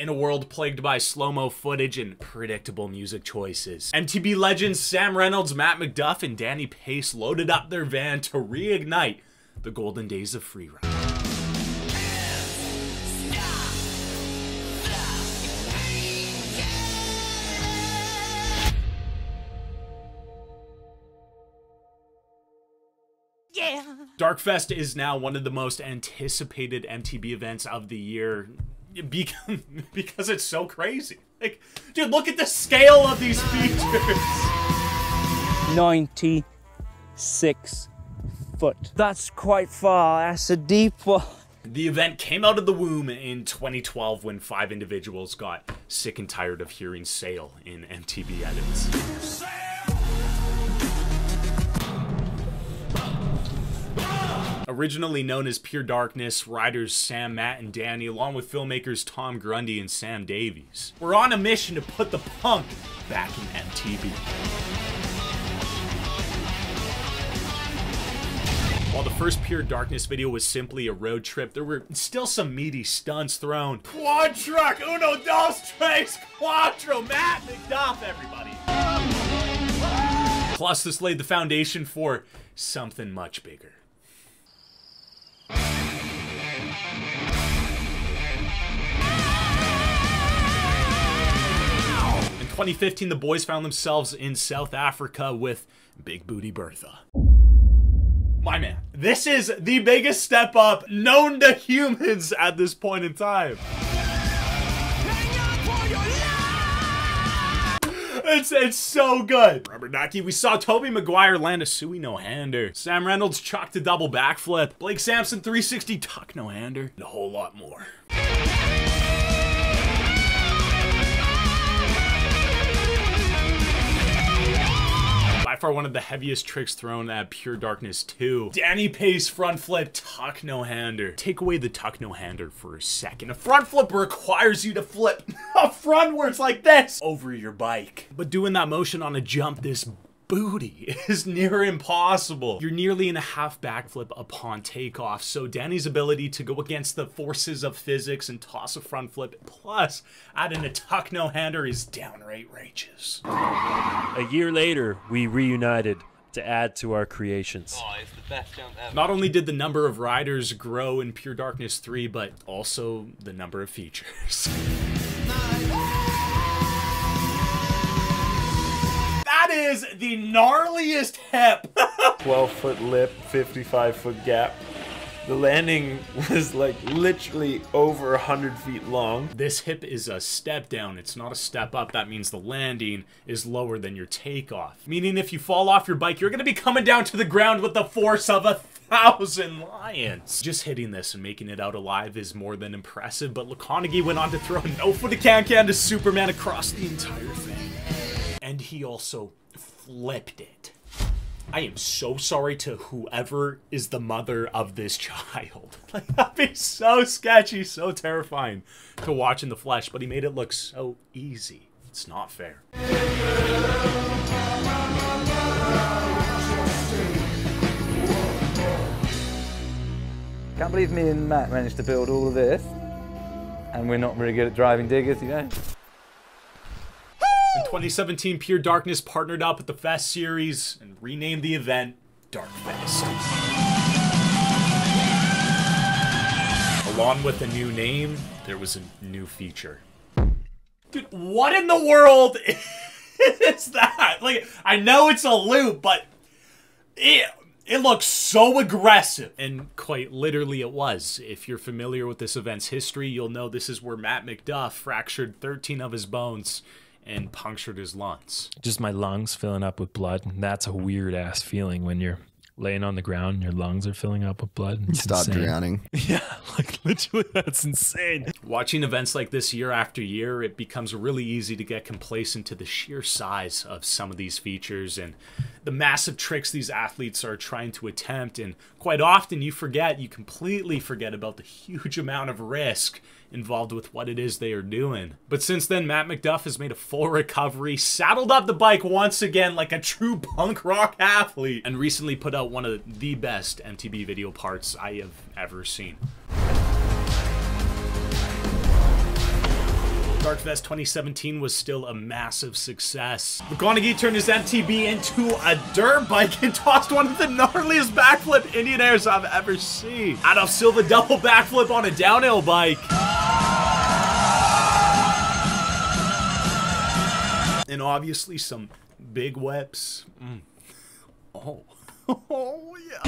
in a world plagued by slow-mo footage and predictable music choices. MTB legends Sam Reynolds, Matt MacDuff, and Danny Pace loaded up their van to reignite the golden days of freeride. Yeah. Darkfest is now one of the most anticipated MTB events of the year because it's so crazy. Like, dude, look at the scale of these features. 96 foot. That's quite far. That's a deep one. The event came out of the womb in 2012 when 5 individuals got sick and tired of hearing "sail" in MTB edits. Originally known as Pure Darkness, riders Sam, Matt, and Danny, along with filmmakers Tom Grundy and Sam Davies, were on a mission to put the punk back in MTB. While the first Pure Darkness video was simply a road trip, there were still some meaty stunts thrown. Quad truck, uno, dos, tres, cuatro, Matt MacDuff, everybody. Plus, this laid the foundation for something much bigger. In 2015, the boys found themselves in South Africa with Big Booty Bertha. My man, this is the biggest step up known to humans at this point in time. It's so good. Rubber ducky, we saw Toby Maguire land a Suey no-hander. Sam Reynolds chalked a double backflip. Blake Sampson 360 tuck no-hander. And a whole lot more. By far one of the heaviest tricks thrown at Pure Darkness 2. Danny Pace front flip tuck no-hander. Take away the tuck no-hander for a second. A front flip requires you to flip frontwards like this over your bike. But doing that motion on a jump this booty is near impossible. You're nearly in a half backflip upon takeoff, so Danny's ability to go against the forces of physics and toss a front flip plus add in a tuck no-hander is downright righteous. A year later, we reunited to add to our creations. Oh, it's the best jump ever. Not only did the number of riders grow in Pure Darkness 3, but also the number of features. That is the gnarliest hip. 12-foot lip, 55-foot gap. The landing was like literally over 100 feet long. This hip is a step down. It's not a step up. That means the landing is lower than your takeoff. Meaning if you fall off your bike, you're going to be coming down to the ground with the force of 1,000 lions. Just hitting this and making it out alive is more than impressive, but McConaughey went on to throw a no-foot can-can to Superman across the entire thing. And he also flipped it. I am so sorry to whoever is the mother of this child. Like, that'd be so sketchy, so terrifying to watch in the flesh, but he made it look so easy. It's not fair. Can't believe me and Matt managed to build all of this, and we're not very good at driving diggers, you know? In 2017, Pure Darkness partnered up with the Fest series and renamed the event Darkfest. Along with a new name, there was a new feature. Dude, what in the world is that? Like, I know it's a loop, but it looks so aggressive. And quite literally it was. If you're familiar with this event's history, you'll know this is where Matt MacDuff fractured 13 of his bones and punctured his lungs. Just my lungs filling up with blood. And that's a weird ass feeling when you're laying on the ground and your lungs are filling up with blood. It's Stop insane. drowning. Yeah, like literally that's insane. Watching events like this year after year, it becomes really easy to get complacent to the sheer size of some of these features and the massive tricks these athletes are trying to attempt. And quite often you completely forget about the huge amount of risk involved with what it is they are doing. But since then, Matt MacDuff has made a full recovery, saddled up the bike once again like a true punk rock athlete, and recently put out one of the best MTB video parts I have ever seen. Darkfest 2017 was still a massive success. McGonaghy turned his MTB into a dirt bike and tossed one of the gnarliest backflip Indian airs I've ever seen. Adolf Silva double backflip on a downhill bike. And obviously some big whips. Oh. Oh, yeah.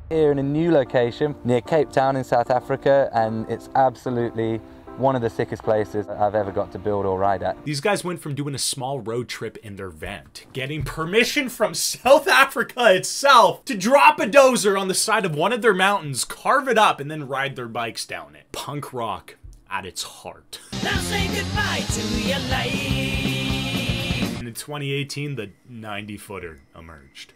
Here in a new location near Cape Town in South Africa, and it's absolutely one of the sickest places I've ever got to build or ride at. These guys went from doing a small road trip in their van to getting permission from South Africa itself to drop a dozer on the side of one of their mountains, carve it up, and then ride their bikes down it. Punk rock at its heart. Now say goodbye to your life. And in 2018, the 90-footer emerged.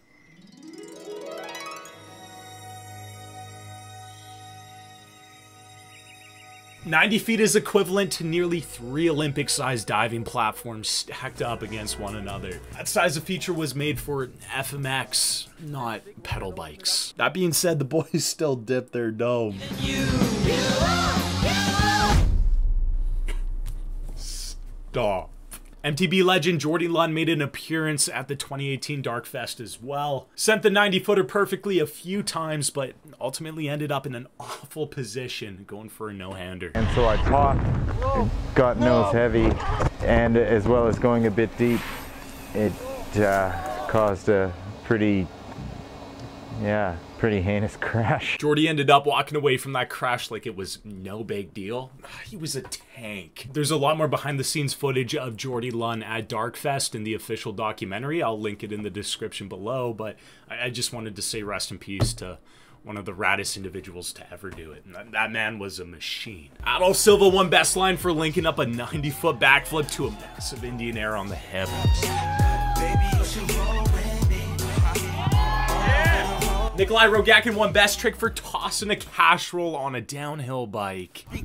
"90 feet is equivalent to nearly 3 Olympic-sized diving platforms stacked up against one another. That size of feature was made for FMX, not pedal bikes. That being said, the boys still dip their dome. Stop. MTB legend Jordy Lund made an appearance at the 2018 Darkfest as well. Sent the 90-footer perfectly a few times, but ultimately ended up in an awful position, going for a no-hander. And so I popped, it got nose heavy, and as well as going a bit deep, it caused a pretty heinous crash. Jordy ended up walking away from that crash like it was no big deal. He was a tank. There's a lot more behind the scenes footage of Jordy Lund at Darkfest in the official documentary. I'll link it in the description below, but I just wanted to say rest in peace to one of the raddest individuals to ever do it. And that man was a machine. Adolf Silva won best line for linking up a 90-foot backflip to a massive Indian air on the hip. Nikolai Rogakin won best trick for tossing a casserole on a downhill bike. In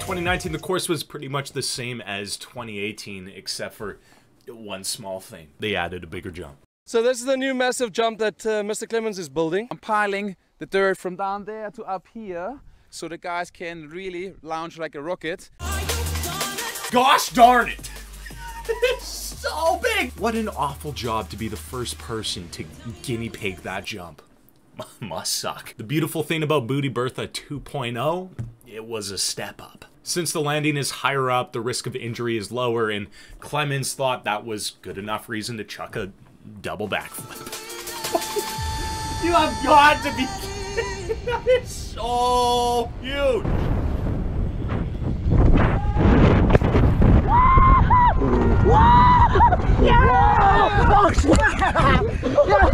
2019, the course was pretty much the same as 2018, except for one small thing. They added a bigger jump. So this is the new massive jump that Mr. Clemens is building. I'm piling the dirt from down there to up here, so the guys can really launch like a rocket. Gosh darn it! It's so big! What an awful job to be the first person to guinea pig that jump. Must suck. The beautiful thing about Booty Bertha 2.0, it was a step up. Since the landing is higher up, the risk of injury is lower, and Clemens thought that was good enough reason to chuck a double backflip. You have got to be kidding! That is so huge!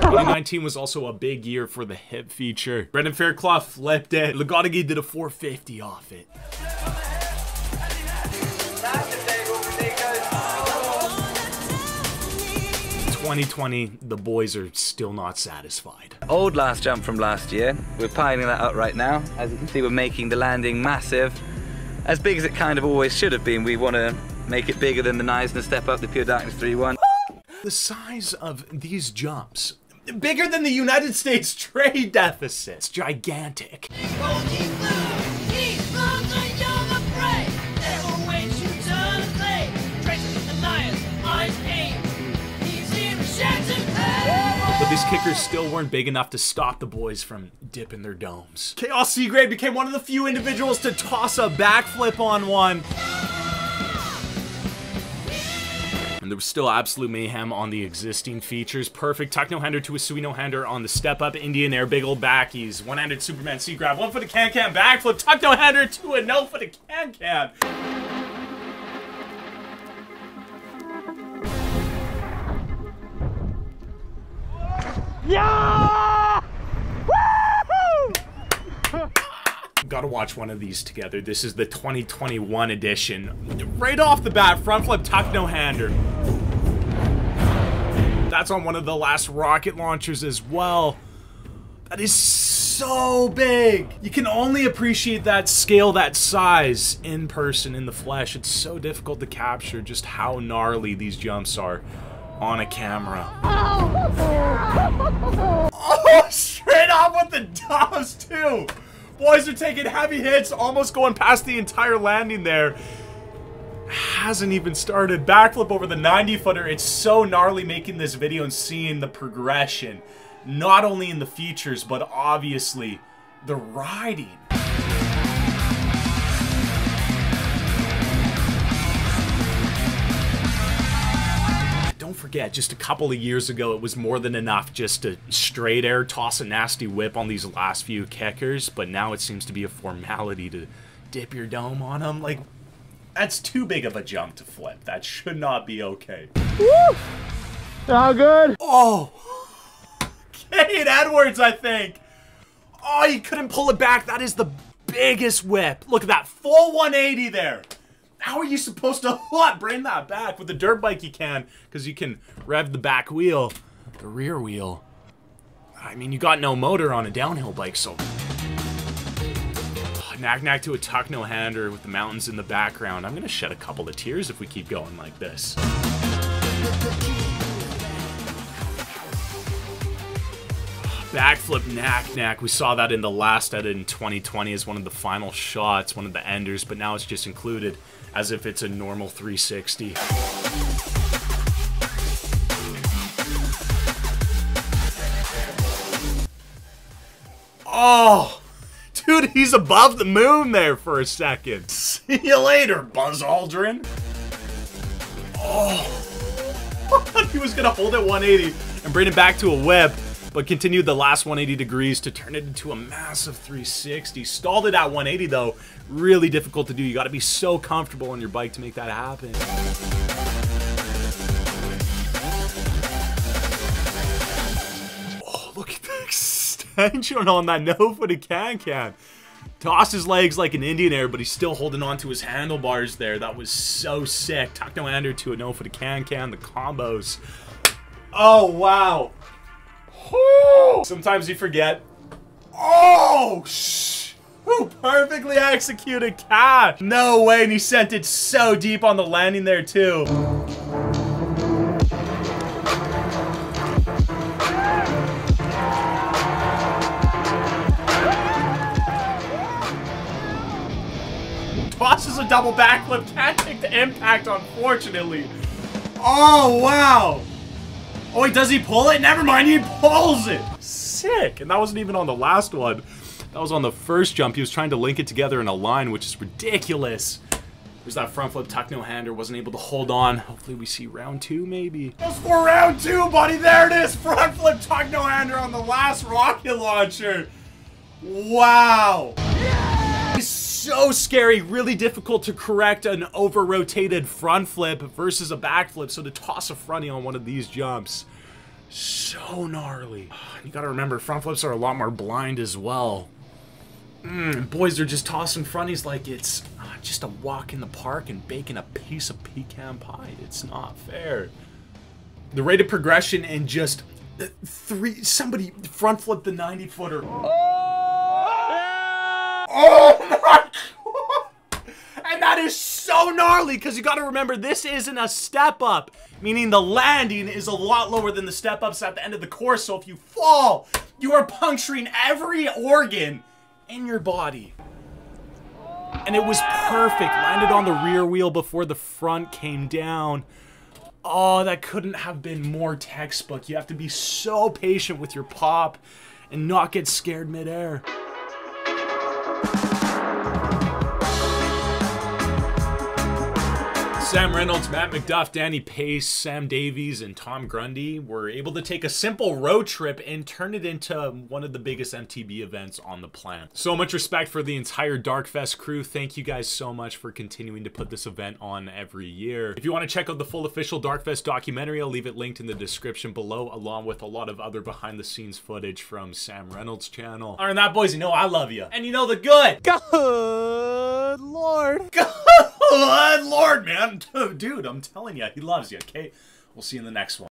2019 was also a big year for the hip feature. Brendan Fairclough flipped it. Lagodagi did a 450 off it. 2020, the boys are still not satisfied. Old last jump from last year. We're piling that up right now. As you can see, we're making the landing massive. As big as it kind of always should have been. We want to make it bigger than the Neisner step up, the Pure Darkness 3-1. The size of these jumps, bigger than the United States trade deficit. It's gigantic. But these kickers still weren't big enough to stop the boys from dipping their domes. Chaos Seagrave became one of the few individuals to toss a backflip on one. And there was still absolute mayhem on the existing features. Perfect tuck no-hander to a sui no-hander on the step-up Indian air, big old backies. One-handed Superman C-grab, one-footed can-can backflip, tuck no-hander to a no-footed can-can. Yeah! Woo! Gotta watch one of these together. This is the 2021 edition. Right off the bat, front flip tuck no-hander. That's on one of the last rocket launchers as well. That is so big. You can only appreciate that scale, that size in person, in the flesh. It's so difficult to capture just how gnarly these jumps are on a camera. Oh, straight off with the doves too. Boys are taking heavy hits, almost going past the entire landing there. Hasn't even started. Backflip over the 90-footer. It's so gnarly making this video and seeing the progression. Not only in the features, but obviously the riding. Don't forget, just a couple of years ago, it was more than enough just to straight air toss a nasty whip on these last few kickers, but now it seems to be a formality to dip your dome on them. Like, that's too big of a jump to flip. That should not be okay. Woo! How good? Oh! Kate Edwards, I think. Oh, he couldn't pull it back. That is the biggest whip. Look at that. Full 180 there. How are you supposed to bring that back? With the dirt bike you can, because you can rev the back wheel, the rear wheel. I mean, you got no motor on a downhill bike, so... Knack to a tuck no-hander with the mountains in the background. I'm gonna shed a couple of tears if we keep going like this. Backflip knack. We saw that in the last edit in 2020 as one of the final shots, one of the enders, but now it's just included as if it's a normal 360. Oh! Dude, he's above the moon there for a second. See you later, Buzz Aldrin. Oh. He was going to hold it 180 and bring it back to a whip, but continued the last 180 degrees to turn it into a massive 360. Stalled it at 180, though. Really difficult to do. You got to be so comfortable on your bike to make that happen. Oh, look at the extension on that no-footed can-can. Tossed his legs like an Indian air, but he's still holding on to his handlebars there. That was so sick. Tuck no-hander to a no-footed can-can. The combos. Oh, wow. Whew. Sometimes you forget. Oh, who perfectly executed catch. No way, and he sent it so deep on the landing there, too. Tosses a double backflip, can't take the impact, unfortunately. Oh, wow. Oh, wait, does he pull it? Never mind, he pulls it. Sick. And that wasn't even on the last one. That was on the first jump. He was trying to link it together in a line, which is ridiculous. There's that front flip tuck no-hander. Wasn't able to hold on. Hopefully we see round 2, maybe. That's for round 2, buddy. There it is. Front flip tuck no-hander on the last rocket launcher. Wow. It's so scary. Really difficult to correct an over-rotated front flip versus a back flip. So to toss a fronty on one of these jumps, so gnarly. You gotta remember, front flips are a lot more blind as well. Boys are just tossing fronties like it's just a walk in the park and baking a piece of pecan pie. It's not fair. The rate of progression in just somebody front flipped the 90-footer. Oh my God! And that is so gnarly, because you got to remember, this isn't a step up, meaning the landing is a lot lower than the step ups at the end of the course. So if you fall, you are puncturing every organ in your body. And it was perfect. Landed on the rear wheel before the front came down. Oh, that couldn't have been more textbook. You have to be so patient with your pop and not get scared midair. Sam Reynolds, Matt MacDuff, Danny Pace, Sam Davies, and Tom Grundy were able to take a simple road trip and turn it into one of the biggest MTB events on the planet. So much respect for the entire Darkfest crew. Thank you guys so much for continuing to put this event on every year. If you want to check out the full official Darkfest documentary, I'll leave it linked in the description below, along with a lot of other behind-the-scenes footage from Sam Reynolds' channel. Other than that, boys, you know I love you. And you know the good. Good Lord. Good Lord, man. Dude, I'm telling you, he loves you, okay? We'll see you in the next one.